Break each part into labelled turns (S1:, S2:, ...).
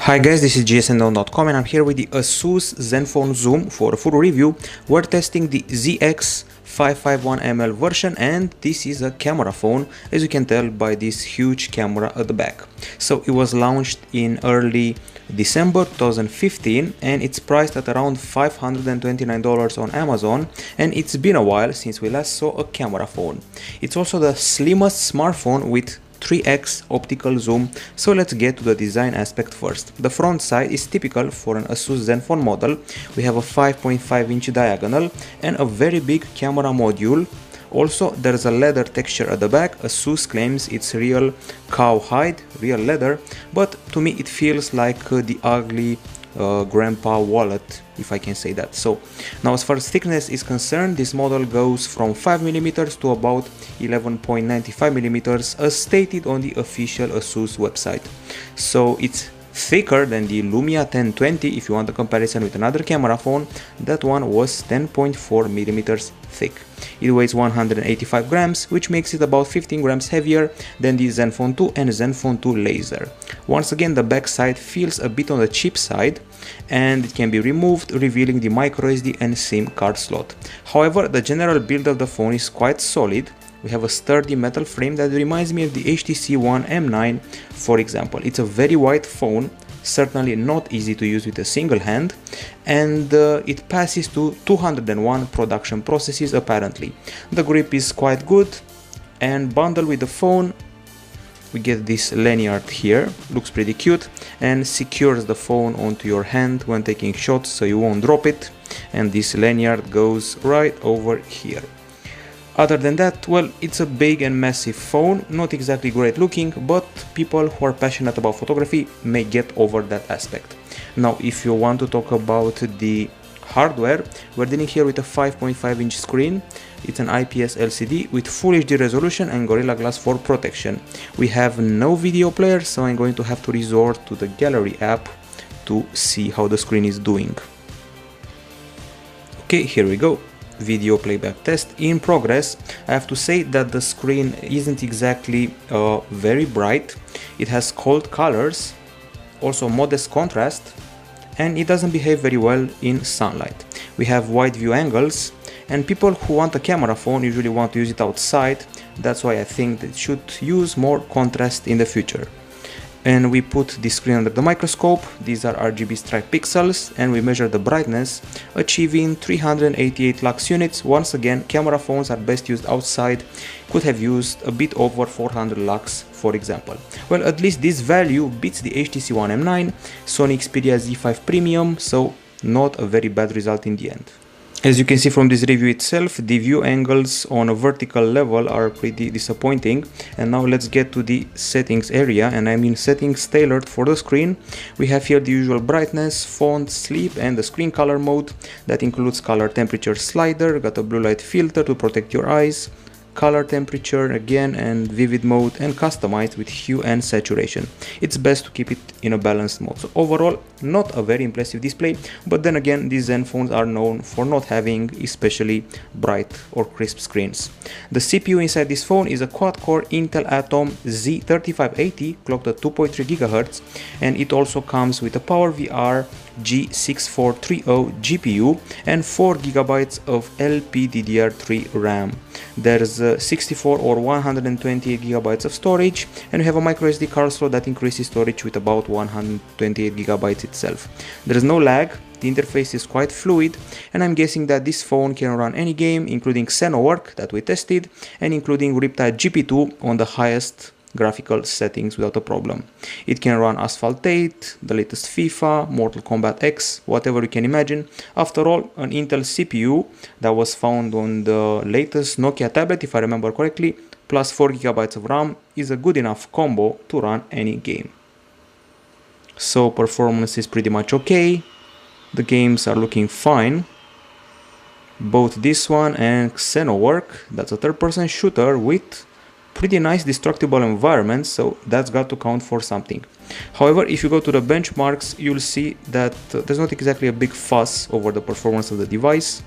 S1: Hi guys, this is GSMDome.com and I'm here with the ASUS ZenFone Zoom for a full review. We're testing the ZX551ml version and this is a camera phone, as you can tell by this huge camera at the back. So it was launched in early December 2015 and it's priced at around $529 on Amazon, and it's been a while since we last saw a camera phone. It's also the slimmest smartphone with 3x optical zoom, so let's get to the design aspect first. The front side is typical for an ASUS ZenFone model. We have a 5.5-inch diagonal and a very big camera module. Also, there's a leather texture at the back. ASUS claims it's real cowhide, real leather, but to me it feels like the ugly grandpa wallet, if I can say that. So now, as far as thickness is concerned, this model goes from 5mm to about 11.95mm as stated on the official ASUS website. So it's thicker than the Lumia 1020. If you want a comparison with another camera phone, that one was 10.4mm thick. It weighs 185 grams, which makes it about 15 grams heavier than the ZenFone 2 and ZenFone 2 Laser. Once again, the back side feels a bit on the cheap side and it can be removed, revealing the microSD and SIM card slot. However, the general build of the phone is quite solid. We have a sturdy metal frame that reminds me of the HTC One M9, for example. It's a very wide phone, certainly not easy to use with a single hand, and it passes to 201 production processes apparently. The grip is quite good, and bundled with the phone we get this lanyard here, looks pretty cute, and secures the phone onto your hand when taking shots so you won't drop it, and this lanyard goes right over here. Other than that, well, it's a big and massive phone, not exactly great looking, but people who are passionate about photography may get over that aspect. Now, if you want to talk about the hardware, we're dealing here with a 5.5-inch screen. It's an IPS LCD with Full HD resolution and Gorilla Glass 4 protection. We have no video player, so I'm going to have to resort to the Gallery app to see how the screen is doing. Okay, here we go. Video playback test in progress. I have to say that the screen isn't exactly very bright. It has cold colors, also modest contrast, and it doesn't behave very well in sunlight. We have wide view angles, and people who want a camera phone usually want to use it outside. That's why I think that it should use more contrast in the future. And we put the screen under the microscope. These are RGB stripe pixels, and we measure the brightness, achieving 388 lux units. Once again, camera phones are best used outside. Could have used a bit over 400 lux, for example. Well, at least this value beats the HTC One M9, Sony Xperia Z5 Premium, so not a very bad result in the end. As you can see from this review itself, the view angles on a vertical level are pretty disappointing. And now let's get to the settings area, and I mean settings tailored for the screen. We have here the usual brightness, font, sleep, and the screen color mode. That includes color temperature slider, got a blue light filter to protect your eyes, color temperature again, and vivid mode, and customized with hue and saturation. It's best to keep it in a balanced mode. So overall, not a very impressive display, but then again, these Zen phones are known for not having especially bright or crisp screens. The CPU inside this phone is a quad-core Intel Atom Z3580 clocked at 2.3 GHz, and it also comes with a PowerVR G6430 GPU and 4 GB of LPDDR3 RAM. There's 64 or 128 GB of storage, and we have a microSD card slot that increases storage with about 128 GB itself. There is no lag, the interface is quite fluid, and I'm guessing that this phone can run any game, including Xenowork that we tested, and including Riptide GP2 on the highest graphical settings without a problem. It can run Asphalt 8, the latest FIFA, Mortal Kombat X, whatever you can imagine. After all, an Intel CPU that was found on the latest Nokia tablet, if I remember correctly, plus 4 GB of RAM is a good enough combo to run any game. So performance is pretty much okay. The games are looking fine. Both this one and Xenowork, that's a third-person shooter with pretty nice destructible environments, so that's got to count for something. However, if you go to the benchmarks, you'll see that there's not exactly a big fuss over the performance of the device.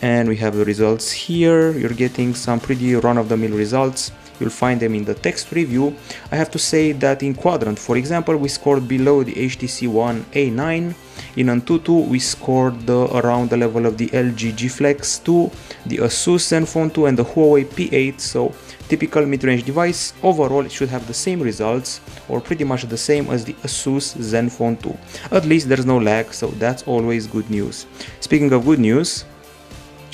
S1: And we have the results here. You're getting some pretty run-of-the-mill results. you'll find them in the text review. I have to say that in quadrant, for example, we scored below the HTC One A9. In Antutu, we scored around the level of the LG G Flex 2, the ASUS ZenFone 2 and the Huawei P8, so typical mid-range device. Overall, it should have the same results, or pretty much the same as the ASUS ZenFone 2. At least there's no lag, so that's always good news. Speaking of good news,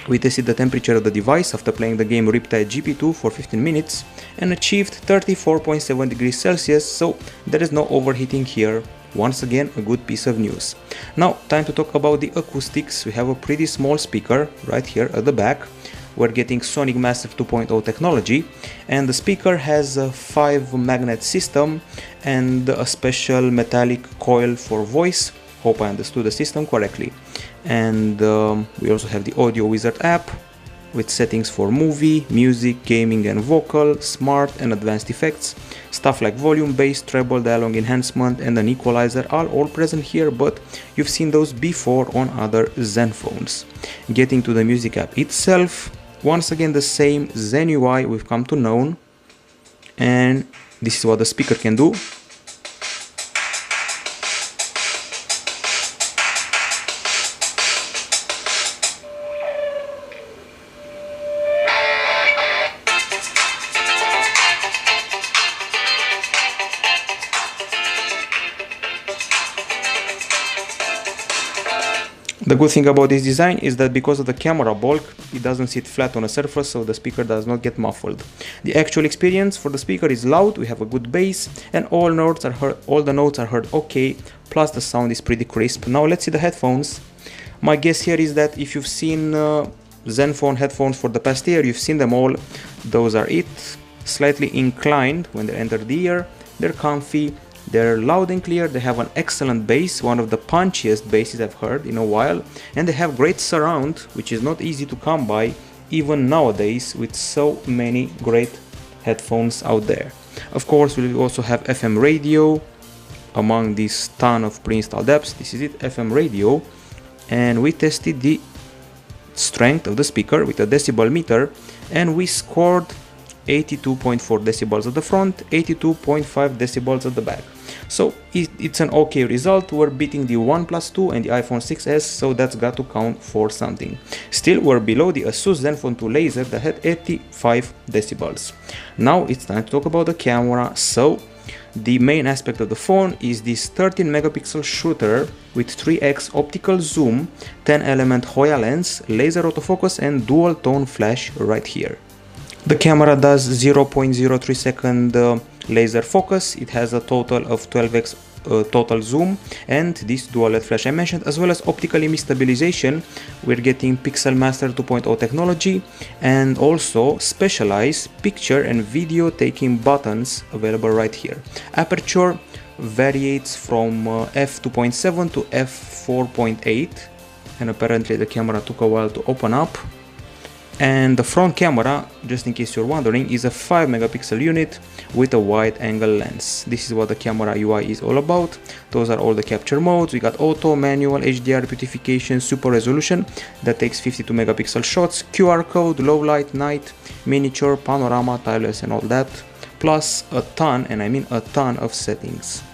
S1: we tested the temperature of the device after playing the game Riptide GP2 for 15 minutes and achieved 34.7 degrees Celsius, so there is no overheating here. Once again, a good piece of news. Now, time to talk about the acoustics. We have a pretty small speaker right here at the back. We're getting Sonic Massive 2.0 technology, and the speaker has a 5 magnet system and a special metallic coil for voice. Hope I understood the system correctly. And we also have the Audio Wizard app with settings for movie, music, gaming and vocal, smart and advanced effects. Stuff like volume, bass, treble, dialogue enhancement and an equalizer are all present here, but you've seen those before on other ZenFones. Getting to the music app itself, once again the same Zen UI we've come to know, and this is what the speaker can do. The good thing about this design is that because of the camera bulk, it doesn't sit flat on a surface, so the speaker does not get muffled. The actual experience for the speaker is loud, we have a good bass, and all the notes are heard okay, plus the sound is pretty crisp. Now let's see the headphones. My guess here is that if you've seen ZenFone headphones for the past year, you've seen them all. Those are it. Slightly inclined when they enter the ear, they're comfy. They're loud and clear, they have an excellent bass, one of the punchiest basses I've heard in a while, and they have great surround, which is not easy to come by even nowadays with so many great headphones out there. Of course, we also have FM radio among this ton of pre-installed apps. This is it, FM radio, and we tested the strength of the speaker with a decibel meter, and we scored 82.4 decibels at the front, 82.5 decibels at the back. So it's an okay result. We're beating the OnePlus 2 and the iPhone 6s, so that's got to count for something. Still, we're below the ASUS ZenFone 2 laser that had 85 decibels. Now it's time to talk about the camera. So the main aspect of the phone is this 13 megapixel shooter with 3x optical zoom, 10 element Hoya lens, laser autofocus and dual tone flash right here. The camera does 0.03 second laser focus. It has a total of 12x total zoom and this dual LED flash I mentioned, as well as optical image stabilization. We're getting Pixel Master 2.0 technology and also specialized picture and video taking buttons available right here. Aperture varies from f2.7 to f4.8, and apparently the camera took a while to open up. And the front camera, just in case you're wondering, is a 5 megapixel unit with a wide angle lens. This is what the camera UI is all about. Those are all the capture modes. We got auto, manual, HDR, beautification, super resolution that takes 52 megapixel shots, QR code, low light, night, miniature, panorama, timeless and all that, plus a ton, and I mean a ton of settings.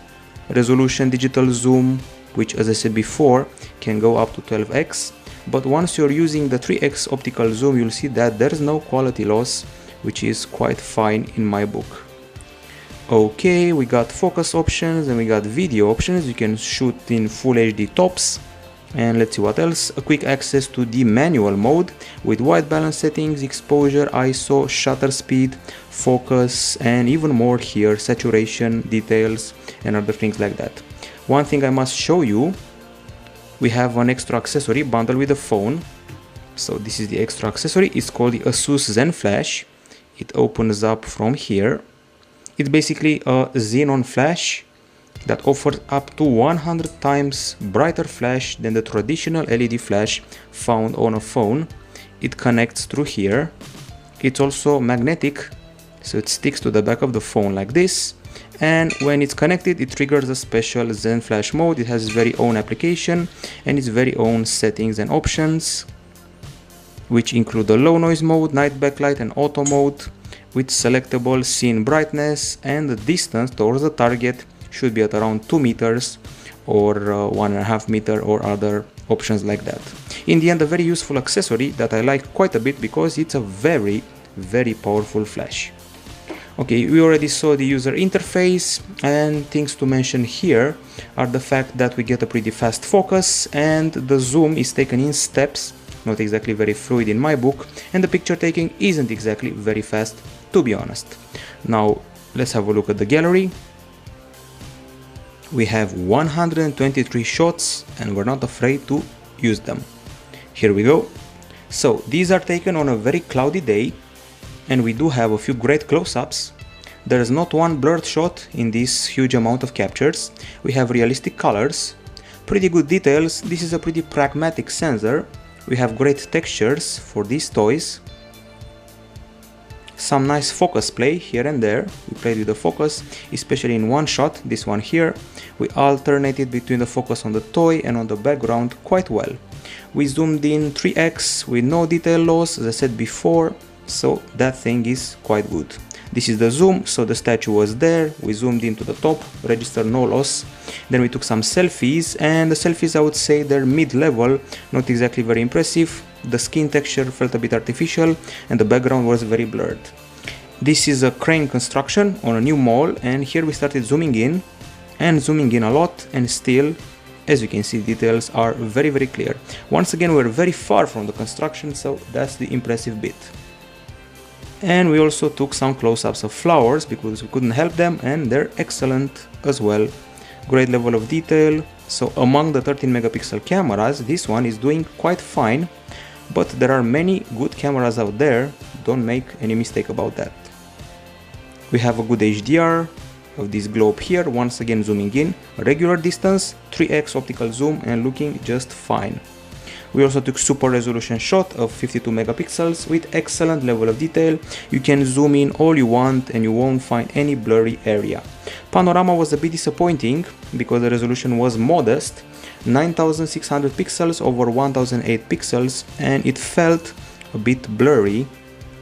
S1: Resolution, digital zoom, which as I said before can go up to 12x. But once you're using the 3x optical zoom, you'll see that there's no quality loss, which is quite fine in my book. Okay, we got focus options and we got video options. You can shoot in full HD tops. And let's see what else. A quick access to the manual mode with white balance settings, exposure, ISO, shutter speed, focus, and even more here, saturation, details, and other things like that. One thing I must show you, we have an extra accessory bundled with the phone. So this is the extra accessory. It's called the ASUS Zen Flash. It opens up from here. It's basically a xenon flash that offers up to 100 times brighter flash than the traditional LED flash found on a phone. It connects through here. It's also magnetic, so it sticks to the back of the phone like this. And when it's connected, it triggers a special Zen Flash mode. It has its very own application and its very own settings and options, which include the low noise mode, night backlight and auto mode. with selectable scene brightness, and the distance towards the target should be at around 2 meters or 1.5 meter or other options like that. In the end, a very useful accessory that I like quite a bit because it's a very powerful flash. Okay, we already saw the user interface, and things to mention here are the fact that we get a pretty fast focus and the zoom is taken in steps, not exactly very fluid in my book, and the picture taking isn't exactly very fast, to be honest. Now let's have a look at the gallery. We have 123 shots and we're not afraid to use them. Here we go. So these are taken on a very cloudy day, and we do have a few great close-ups. There is not one blurred shot in this huge amount of captures. We have realistic colors, pretty good details. This is a pretty pragmatic sensor. We have great textures for these toys. Some nice focus play here and there. We played with the focus, especially in one shot, this one here. We alternated between the focus on the toy and on the background quite well. We zoomed in 3x with no detail loss, as I said before, so that thing is quite good. This is the zoom, so the statue was there. We zoomed into the top, registered no loss. Then we took some selfies, and the selfies, I would say they're mid-level, not exactly very impressive. The skin texture felt a bit artificial and the background was very blurred. This is a crane construction on a new mall, and here we started zooming in a lot, and still, as you can see, details are very clear. Once again, we're very far from the construction, so that's the impressive bit. And we also took some close-ups of flowers because we couldn't help them, and they're excellent as well. Great level of detail. So among the 13 megapixel cameras, this one is doing quite fine, but there are many good cameras out there, don't make any mistake about that. We have a good HDR of this globe here, once again zooming in, regular distance, 3x optical zoom, and looking just fine. We also took super resolution shot of 52 megapixels with excellent level of detail. You can zoom in all you want and you won't find any blurry area. Panorama was a bit disappointing because the resolution was modest, 9600 pixels over 1008 pixels, and it felt a bit blurry,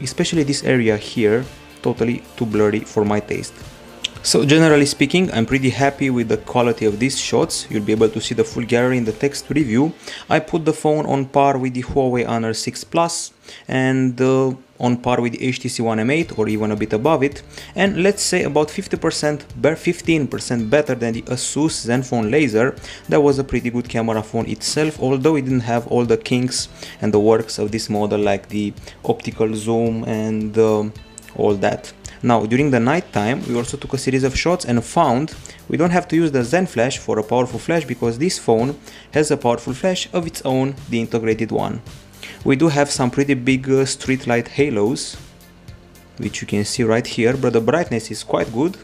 S1: especially this area here, totally too blurry for my taste. So generally speaking, I'm pretty happy with the quality of these shots. You'll be able to see the full gallery in the text review. I put the phone on par with the Huawei Honor 6 Plus and on par with the HTC One M8 or even a bit above it, and let's say about 15% better than the ASUS ZenFone Laser. That was a pretty good camera phone itself, although it didn't have all the kinks and the works of this model like the optical zoom and all that. Now during the night time we also took a series of shots and found we don't have to use the Zen flash for a powerful flash because this phone has a powerful flash of its own, the integrated one. We do have some pretty big street light halos, which you can see right here, but the brightness is quite good.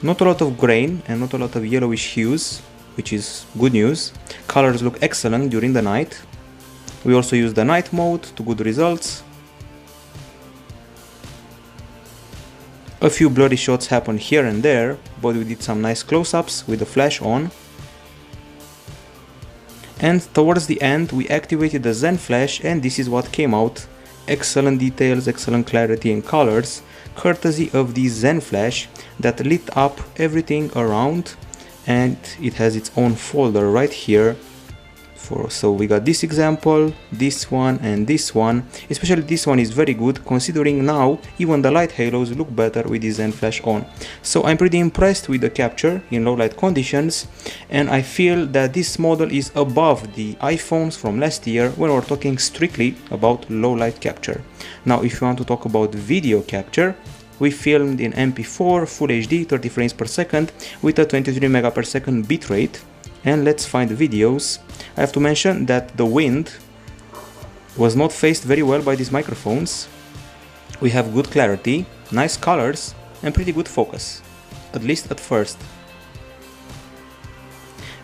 S1: Not a lot of grain and not a lot of yellowish hues, which is good news. Colors look excellent during the night. We also use the night mode to good results. A few blurry shots happened here and there, but we did some nice close-ups with the flash on. And towards the end we activated the Zen flash, and this is what came out. Excellent details, excellent clarity and colors, courtesy of the Zen flash that lit up everything around, and it has its own folder right here. So we got this example, this one and this one. Especially this one is very good, considering now even the light halos look better with the Zen flash on. So I'm pretty impressed with the capture in low light conditions, and I feel that this model is above the iPhones from last year when we're talking strictly about low light capture. Now if you want to talk about video capture, we filmed in MP4 Full HD 30 frames per second with a 23 megapixel bitrate. And let's find the videos. I have to mention that the wind was not faced very well by these microphones. We have good clarity, nice colors, and pretty good focus, at least at first.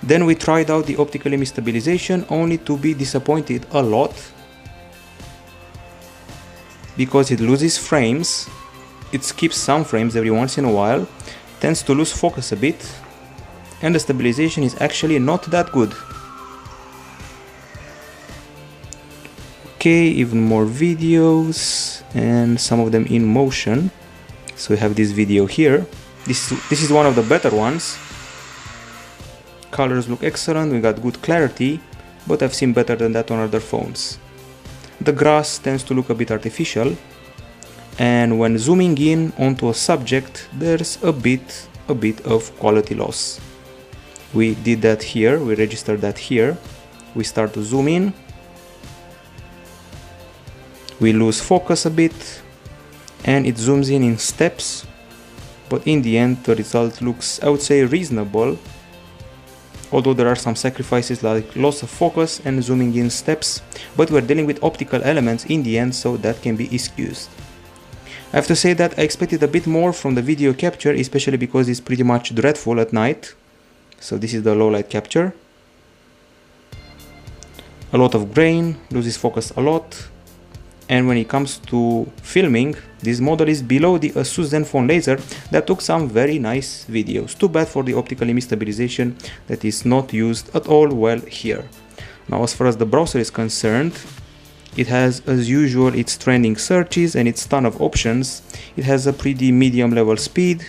S1: Then we tried out the optical image stabilization, only to be disappointed a lot because it loses frames. It skips some frames every once in a while, tends to lose focus a bit, and the stabilization is actually not that good. Okay, even more videos and some of them in motion. So we have this video here. This is one of the better ones. Colors look excellent, we got good clarity, but I've seen better than that on other phones. The grass tends to look a bit artificial, and when zooming in onto a subject, there's a bit of quality loss. We did that here, we registered that here. We start to zoom in. We lose focus a bit, and it zooms in steps, but in the end the result looks, I would say, reasonable, although there are some sacrifices like loss of focus and zooming in steps, but we're dealing with optical elements in the end, so that can be excused. I have to say that I expected a bit more from the video capture, especially because it's pretty much dreadful at night. So this is the low light capture. A lot of grain, loses focus a lot. And when it comes to filming, this model is below the ASUS ZenFone laser that took some very nice videos. Too bad for the optical image stabilization that is not used at all well here. Now, as far as the browser is concerned, it has, as usual, its trending searches and its ton of options. It has a pretty medium level speed,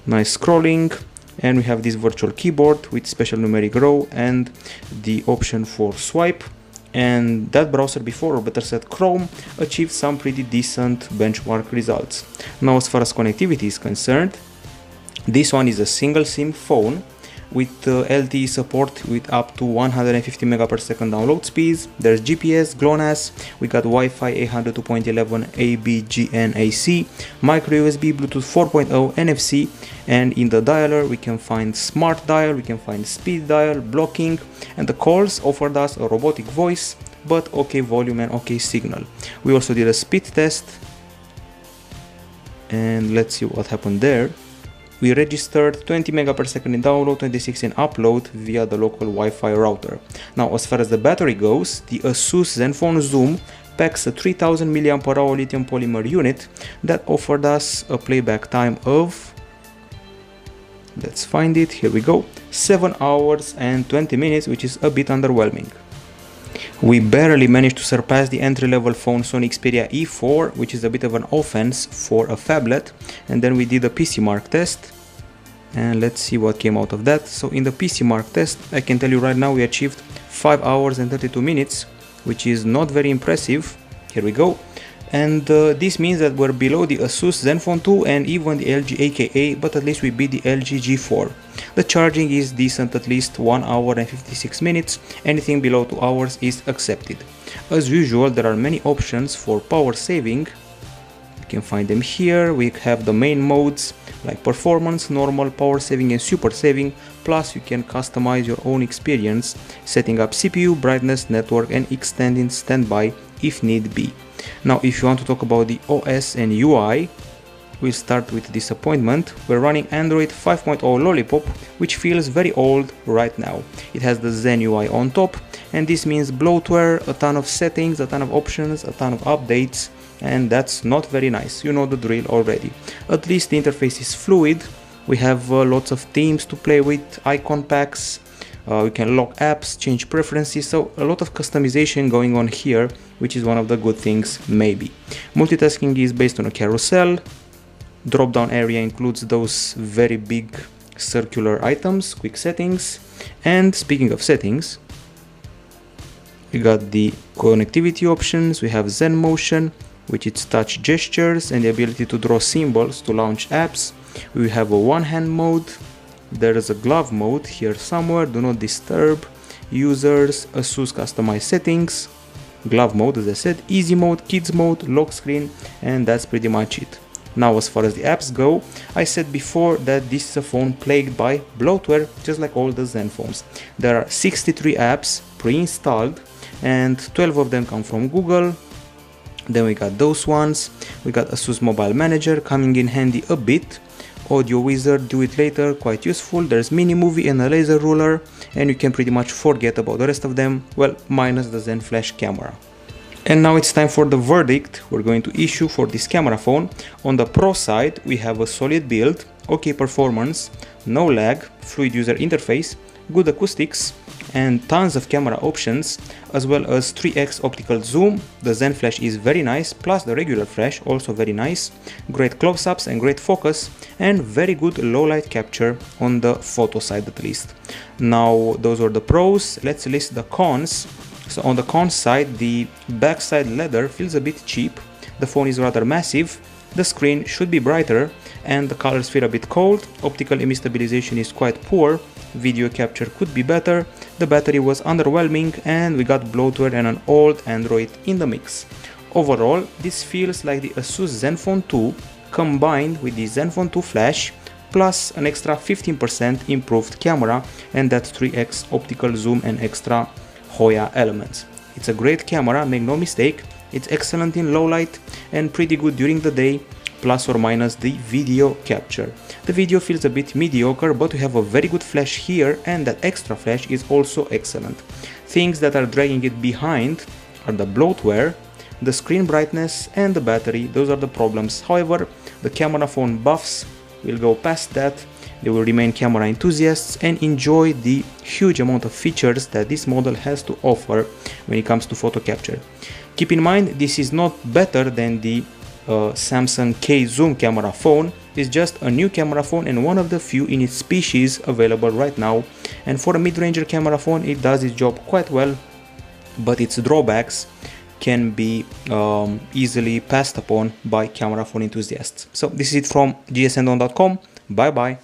S1: nice scrolling, and we have this virtual keyboard with special numeric row and the option for swipe. And that browser before, or better said Chrome, achieved some pretty decent benchmark results. Now, as far as connectivity is concerned, this one is a single SIM phone with LTE support with up to 150 Mbps download speeds. There's GPS, GLONASS, we got Wi-Fi 802.11 AB, GN, AC, micro USB, Bluetooth 4.0, NFC, and in the dialer we can find smart dial, we can find speed dial, blocking, and the calls offered us a robotic voice, but okay volume and okay signal. We also did a speed test, and let's see what happened there. We registered 20 Mbps in download, 26 in upload via the local Wi-Fi router. Now, as far as the battery goes, the ASUS ZenFone Zoom packs a 3000 mAh lithium polymer unit that offered us a playback time of, let's find it, here we go, 7 hours and 20 minutes, which is a bit underwhelming. We barely managed to surpass the entry-level phone Sony Xperia E4, which is a bit of an offense for a phablet, and then we did a PC mark test, and let's see what came out of that. So in the PC mark test, I can tell you right now we achieved 5 hours and 32 minutes, which is not very impressive. Here we go. And this means that we're below the ASUS ZenFone 2 and even the LG AKA, but at least we beat the LG G4. The charging is decent, at least 1 hour and 56 minutes, anything below 2 hours is accepted. As usual, there are many options for power saving. You can find them here. We have the main modes like performance, normal, power saving and super saving, plus you can customize your own experience, setting up CPU, brightness, network and extending standby if need be. Now, if you want to talk about the OS and UI, we'll start with disappointment. We're running Android 5.0 Lollipop, which feels very old right now. It has the Zen UI on top, and this means bloatware, a ton of settings, a ton of options, a ton of updates, and that's not very nice. You know the drill already. At least the interface is fluid. We have lots of themes to play with, icon packs, we can lock apps, change preferences, so a lot of customization going on here, which is one of the good things maybe. Multitasking is based on a carousel. Drop down area includes those very big circular items, quick settings. And speaking of settings, we got the connectivity options. We have Zen Motion, which is touch gestures and the ability to draw symbols to launch apps. We have a one-hand mode. There is a glove mode here somewhere, do not disturb, users, ASUS customized settings, glove mode as I said, easy mode, kids mode, lock screen, and that's pretty much it. Now, as far as the apps go, I said before that this is a phone plagued by bloatware, just like all the Zen phones. There are 63 apps pre-installed and 12 of them come from Google. Then we got those ones, we got ASUS Mobile Manager coming in handy a bit. Audio Wizard, do it later, quite useful. There's Mini Movie and a laser ruler, and you can pretty much forget about the rest of them, well, minus the Zen Flash camera. And now it's time for the verdict we're going to issue for this camera phone. On the Pro side, we have a solid build, okay performance, no lag, fluid user interface, good acoustics, and tons of camera options, as well as 3x optical zoom. The Zen flash is very nice, plus the regular flash also very nice, great close-ups and great focus, and very good low light capture on the photo side at least. Now those are the pros. Let's list the cons. So on the cons side, the backside leather feels a bit cheap, the phone is rather massive, the screen should be brighter, and the colors feel a bit cold. Optical image stabilization is quite poor, video capture could be better, the battery was underwhelming, and we got bloatware and an old Android in the mix. Overall, this feels like the ASUS ZenFone 2 combined with the ZenFone 2 flash plus an extra 15% improved camera and that 3x optical zoom and extra Hoya elements. It's a great camera, make no mistake, it's excellent in low light and pretty good during the day, plus or minus the video capture. The video feels a bit mediocre, but we have a very good flash here and that extra flash is also excellent. Things that are dragging it behind are the bloatware, the screen brightness and the battery. Those are the problems. However, the Cameraphone buffs will go past that. They will remain camera enthusiasts and enjoy the huge amount of features that this model has to offer when it comes to photo capture. Keep in mind, this is not better than the Samsung K Zoom camera phone. It's just a new camera phone and one of the few in its species available right now. And for a mid-ranger camera phone, it does its job quite well, but its drawbacks can be easily passed upon by camera phone enthusiasts. So this is it from GSMDome.com. Bye bye.